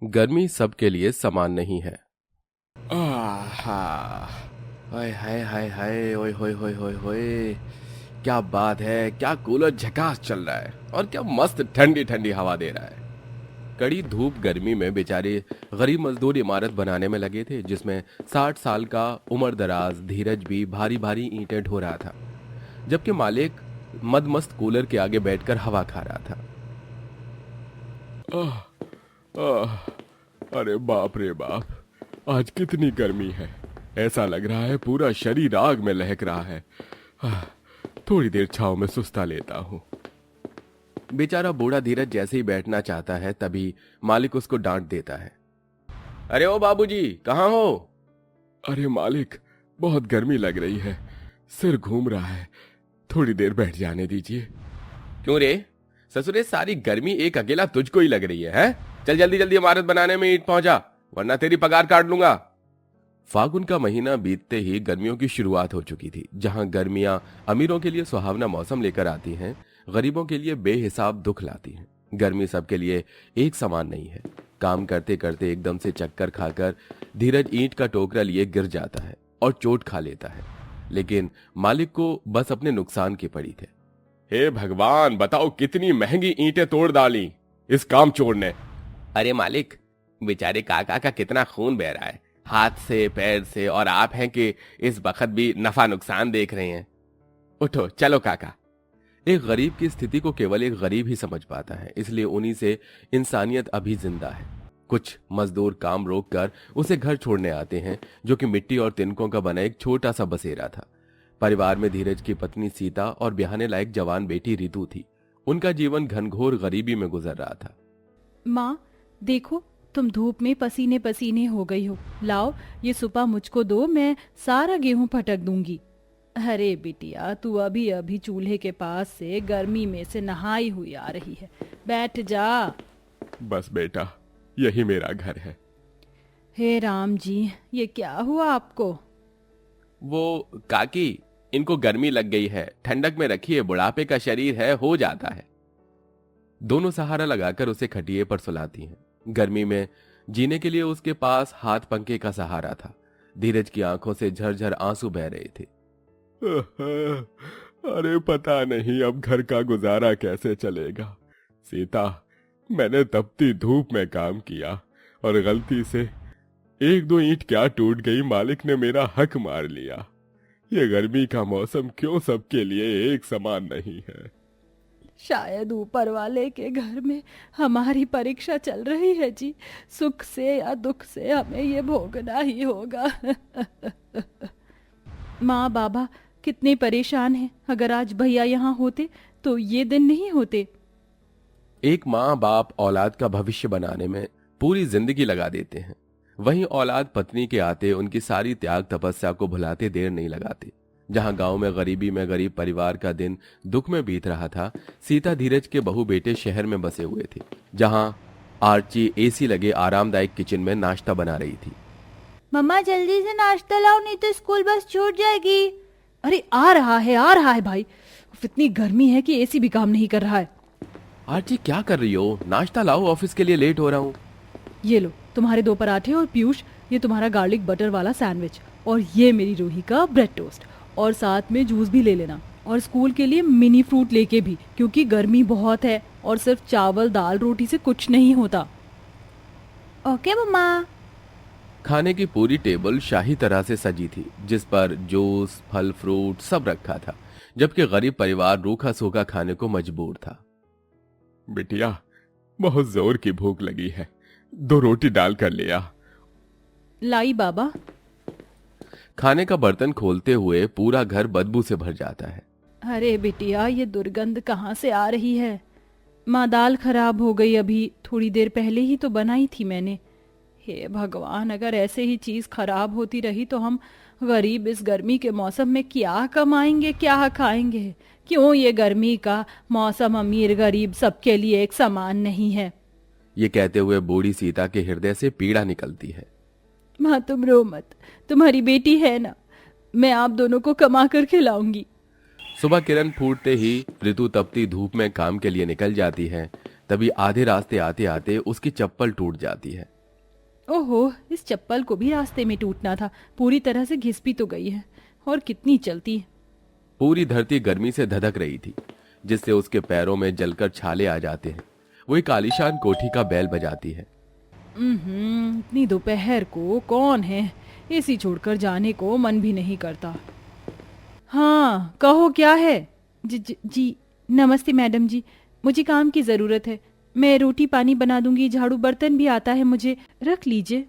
गर्मी सबके लिए समान नहीं है। हाय हाय हाय हाय, ओए होए होए होए होए, क्या बात है, क्या कूलर झकास चल रहा है और क्या मस्त ठंडी ठंडी हवा दे रहा है। कड़ी धूप गर्मी में बेचारे गरीब मजदूर इमारत बनाने में लगे थे, जिसमें 60 साल का उम्र दराज धीरज भी भारी भारी ईंटें ढो रहा था, जबकि मालिक मदमस्त कूलर के आगे बैठकर हवा खा रहा था। आह, आह, अरे बाप रे बाप, आज कितनी गर्मी है। ऐसा लग रहा है पूरा शरीर आग में लहक रहा है। थोड़ी देर छांव में सुस्ता लेता हूँ। बेचारा बूढ़ा धीरज जैसे ही बैठना चाहता है, तभी मालिक उसको डांट देता है। अरे ओ बाबूजी, कहाँ हो? अरे मालिक, बहुत गर्मी लग रही है, सिर घूम रहा है, थोड़ी देर बैठ जाने दीजिए। क्यों रे ससुरे, सारी गर्मी एक अकेला तुझको ही लग रही है? चल जल्दी जल्दी इमारत बनाने में ईंट पहुंचा, वरना तेरी पगार काट लूंगा। फागुन का महीना बीतते ही गर्मियों की शुरुआत हो चुकी थी। जहां गर्मियां अमीरों के लिए सुहावना मौसम लेकर आती हैं, गरीबों के लिए बेहिसाब दुख लाती हैं। गर्मी सबके लिए एक समान नहीं है। काम करते करते एकदम से चक्कर खाकर धीरज ईंट का टोकरा लिए गिर जाता है और चोट खा लेता है, लेकिन मालिक को बस अपने नुकसान की पड़ी थे। हे भगवान, बताओ कितनी महंगी ईंटें तोड़ डाली इस काम चोर ने। अरे मालिक, बेचारे काका का कितना खून बह रहा है, हाथ से पैर से, और आप हैं कि इस वक्त भी नफा नुकसान देख रहे हैं। उठो चलो काका। एक गरीब की स्थिति को केवल एक गरीब ही समझ पाता है, इसलिए उन्हीं से इंसानियत अभी जिंदा है। कुछ मजदूर काम रोककर उसे घर छोड़ने आते हैं, जो कि मिट्टी और तिनकों का बना एक छोटा सा बसेरा था। परिवार में धीरज की पत्नी सीता और ब्याहने लायक जवान बेटी रितु थी। उनका जीवन घनघोर गरीबी में गुजर रहा था। माँ देखो, तुम धूप में पसीने पसीने हो गई हो। लाओ ये सुपा मुझको दो, मैं सारा गेहूं फटक दूंगी। अरे बिटिया, तू अभी अभी चूल्हे के पास से गर्मी में से नहाई हुई आ रही है, बैठ जा। बस बेटा, यही मेरा घर है। हे राम जी, ये क्या हुआ आपको? वो काकी, इनको गर्मी लग गई है, ठंडक में रखिए, बुढ़ापे का शरीर है, हो जाता है। दोनों सहारा लगाकर उसे खटिए पर सुलाती हैं। गर्मी में जीने के लिए उसके पास हाथ पंखे का सहारा था। धीरज की आंखों से झरझर आंसू बह रहे थे। अरे पता नहीं अब घर का गुजारा कैसे चलेगा। सीता, मैंने तपती धूप में काम किया और गलती से एक दो ईंट क्या टूट गई, मालिक ने मेरा हक मार लिया। ये गर्मी का मौसम क्यों सबके लिए एक समान नहीं है? शायद ऊपर वाले के घर में हमारी परीक्षा चल रही है जी। सुख से या दुख से हमें ये भोगना ही होगा। माँ बाबा कितने परेशान हैं। अगर आज भैया यहाँ होते तो ये दिन नहीं होते। एक माँ बाप औलाद का भविष्य बनाने में पूरी जिंदगी लगा देते हैं, वहीं औलाद पत्नी के आते उनकी सारी त्याग तपस्या को भुलाते देर नहीं लगाते। जहां गांव में गरीबी में गरीब परिवार का दिन दुख में बीत रहा था, सीता धीरज के बहू बेटे शहर में बसे हुए थे, जहां आर्ची एसी लगे आरामदायक किचन में नाश्ता बना रही थी। मम्मा जल्दी से नाश्ता लाओ, नहीं तो स्कूल बस छूट जाएगी। अरे आ रहा है भाई। इतनी गर्मी है कि एसी भी काम नहीं कर रहा है। आर्ची क्या कर रही हो? नाश्ता लाओ, ऑफिस के लिए लेट हो रहा हूँ। ये लो तुम्हारे 2 पराठे, और पीयूष ये तुम्हारा गार्लिक बटर वाला सैंडविच, और ये मेरी रूही का ब्रेड टोस्ट, और साथ में जूस भी ले लेना, और स्कूल के लिए मिनी फ्रूट लेके भी, क्योंकि गर्मी बहुत है और सिर्फ चावल दाल रोटी से कुछ नहीं होता। ओके मम्मा। खाने की पूरी टेबल शाही तरह से सजी थी, जिस पर जूस फल फ्रूट सब रखा था, जबकि गरीब परिवार रूखा सूखा खाने को मजबूर था। बिटिया, बहुत जोर की भूख लगी है, 2 रोटी डाल कर ले आ। लाई बाबा। खाने का बर्तन खोलते हुए पूरा घर बदबू से भर जाता है। अरे बिटिया, ये दुर्गंध कहाँ से आ रही है? माँ, दाल खराब हो गई, अभी थोड़ी देर पहले ही तो बनाई थी मैंने। हे भगवान, अगर ऐसे ही चीज खराब होती रही तो हम गरीब इस गर्मी के मौसम में क्या कमाएंगे, क्या खाएंगे? क्यों ये गर्मी का मौसम अमीर गरीब सबके लिए एक समान नहीं है? ये कहते हुए बूढ़ी सीता के हृदय से पीड़ा निकलती है। माँ तुम रो मत, तुम्हारी बेटी है ना, मैं आप दोनों को कमा कर खिलाऊंगी। सुबह किरण फूटते ही ऋतु तपती धूप में काम के लिए निकल जाती है। तभी आधे रास्ते आते आते उसकी चप्पल टूट जाती है। ओहो, इस चप्पल को भी रास्ते में टूटना था। पूरी तरह से घिस भी तो गई है। और कितनी चलती है। पूरी धरती गर्मी से धधक रही थी, जिससे उसके पैरों में जलकर छाले आ जाते हैं। वो एक आलीशान कोठी का बैल बजाती है। इतनी दोपहर को कौन है? एसी छोड़कर जाने को मन भी नहीं करता। हाँ, कहो क्या है? जी नमस्ते मैडम जी, मुझे काम की ज़रूरत है। मैं रोटी पानी बना दूंगी, झाड़ू बर्तन भी आता है मुझे, रख लीजिए।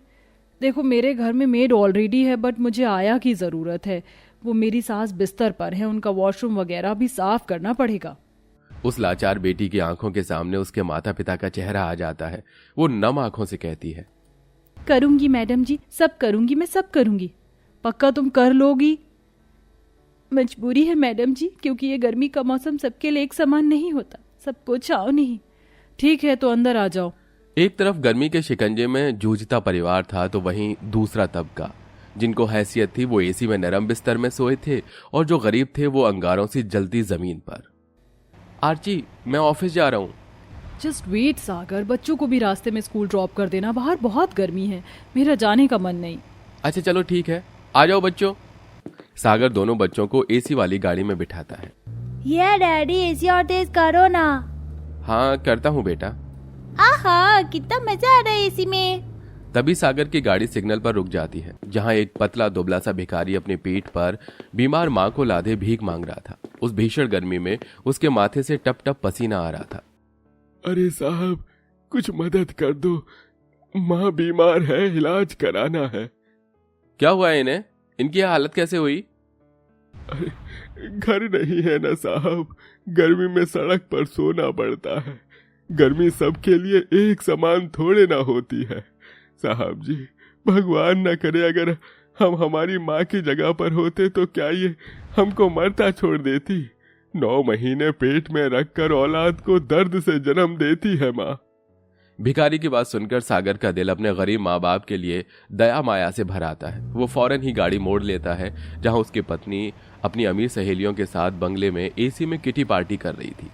देखो, मेरे घर में मेड ऑलरेडी है, बट मुझे आया की ज़रूरत है। वो मेरी सास बिस्तर पर है, उनका वॉशरूम वगैरह भी साफ करना पड़ेगा। उस लाचार बेटी की आंखों के सामने उसके माता पिता का चेहरा आ जाता है। वो नम आंखों से कहती है, करूंगी मैडम जी, सब करूंगी, मैं सब करूंगी। पक्का तुम कर लोगी? मजबूरी है मैडम जी, क्योंकि ये गर्मी का मौसम सबके लिए एक समान नहीं होता। सबको चाव नहीं। ठीक है, तो अंदर आ जाओ। एक तरफ गर्मी के शिकंजे में जूझता परिवार था, तो वहीं दूसरा तबका, जिनको हैसियत थी वो एसी में नरम बिस्तर में सोए थे, और जो गरीब थे वो अंगारों से जलती जमीन पर। आर्ची, मैं ऑफिस जा रहा हूँ। जस्ट वेट सागर, बच्चों को भी रास्ते में स्कूल ड्रॉप कर देना। बाहर बहुत गर्मी है, मेरा जाने का मन नहीं। अच्छा चलो ठीक है, आ जाओ बच्चों। सागर दोनों बच्चों को एसी वाली गाड़ी में बिठाता है। ये डैडी, एसी और तेज करो ना। हाँ करता हूँ बेटा। आहा, कितना मजा आ रहा है एसी में। तभी सागर की गाड़ी सिग्नल पर रुक जाती है, जहाँ एक पतला दुबला सा भिखारी अपने पीठ पर बीमार माँ को लादे भीख मांग रहा था। उस भीषण गर्मी में उसके माथे से टप टप पसीना आ रहा था। अरे साहब, कुछ मदद कर दो, माँ बीमार है, इलाज कराना है। क्या हुआ है इन्हें? इनकी यह हालत कैसे हुई? अरे घर नहीं है ना साहब, गर्मी में सड़क पर सोना पड़ता है। गर्मी सबके लिए एक समान थोड़े ना होती है साहब जी। भगवान न करे अगर हम हमारी माँ की जगह पर होते तो क्या ये हमको मरता छोड़ देती? 9 महीने पेट में रखकर औलाद को दर्द से जन्म देती है माँ। भिखारी की बात सुनकर सागर का दिल अपने गरीब माँ बाप के लिए दया माया से भर आता है। वो फौरन ही गाड़ी मोड़ लेता है, जहां उसकी पत्नी अपनी अमीर सहेलियों के साथ बंगले में एसी में किटी पार्टी कर रही थी।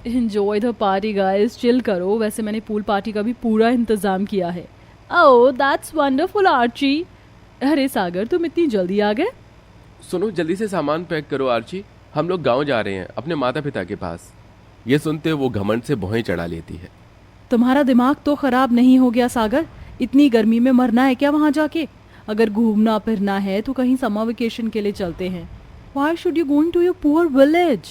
Enjoy the party guys, chill करो। वैसे मैंने पूल पार्टी का भी पूरा इंतजाम किया है। Oh that's wonderful Archi. अरे सागर, तुम इतनी जल्दी आ गए? सुनो, जल्दी से सामान पैक करो आर्ची, हम लोग गांव जा रहे हैं अपने माता पिता के पास। ये सुनते वो घमंड से भौहें चढ़ा लेती है। तुम्हारा दिमाग तो खराब नहीं हो गया सागर? इतनी गर्मी में मरना है क्या वहां जाके? अगर घूमना फिरना है तो कहीं समर वेकेशन के लिए चलते हैं। Why should you going to your poor village?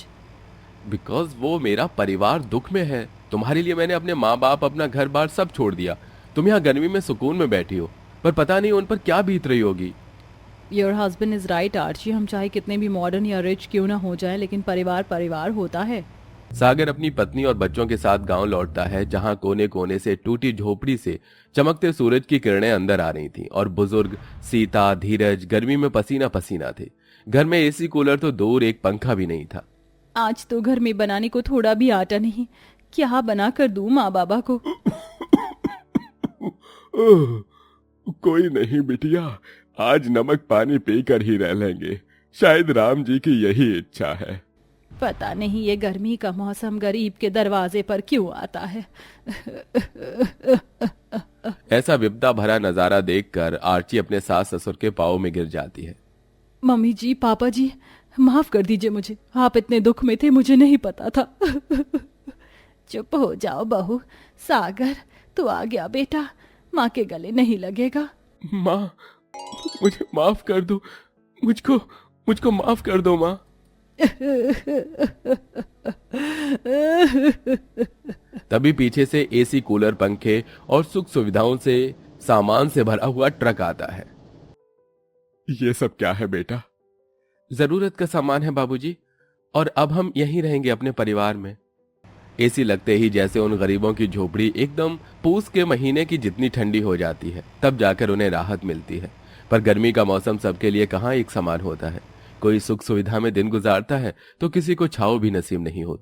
Because वो मेरा परिवार दुख में है। तुम्हारे लिए मैंने अपने माँ बाप, अपना घर बार सब छोड़ दिया। तुम यहाँ गर्मी में सुकून में बैठी हो, पर पता नहीं उन पर क्या बीत रही होगी। Your husband is right Archi. हम चाहे कितने भी मॉडर्न या रिच क्यों ना हो जाए, लेकिन परिवार परिवार होता है। सागर अपनी पत्नी और बच्चों के साथ गांव लौटता है, जहां कोने कोने से टूटी झोपड़ी से चमकते सूरज की किरणें अंदर आ रही थीं और बुजुर्ग सीता धीरज गर्मी में पसीना पसीना थे। घर में एसी कूलर तो दूर, एक पंखा भी नहीं था। आज तो घर में बनाने को थोड़ा भी आटा नहीं, क्या बना कर दूं माँ बाबा को? कोई नहीं बिटिया, आज नमक पानी पीकर ही रह लेंगे। शायद राम जी की यही इच्छा है। पता नहीं ये गर्मी का मौसम गरीब के दरवाजे पर क्यों आता है। ऐसा विपदा भरा नजारा देखकर आर्ची अपने सास ससुर के पांव में गिर जाती है। मम्मी जी, पापा जी, माफ कर दीजिए मुझे। आप इतने दुख में थे, मुझे नहीं पता था। चुप हो जाओ बहू। सागर, तू आ गया बेटा, माँ के गले नहीं लगेगा। माँ, मुझे माफ कर दो, मुझको माफ कर दो माँ। तभी पीछे से एसी कूलर पंखे और सुख सुविधाओं से सामान से भरा हुआ ट्रक आता है। ये सब क्या है बेटा? जरूरत का सामान है बाबूजी, और अब हम यहीं रहेंगे अपने परिवार में। एसी लगते ही जैसे उन गरीबों की झोपड़ी एकदम पूस के महीने की जितनी ठंडी हो जाती है, तब जाकर उन्हें राहत मिलती है। पर गर्मी का मौसम सबके लिए कहाँ एक समान होता है। कोई सुख सुविधा में दिन गुजारता है तो किसी को छांव भी नसीब नहीं होती।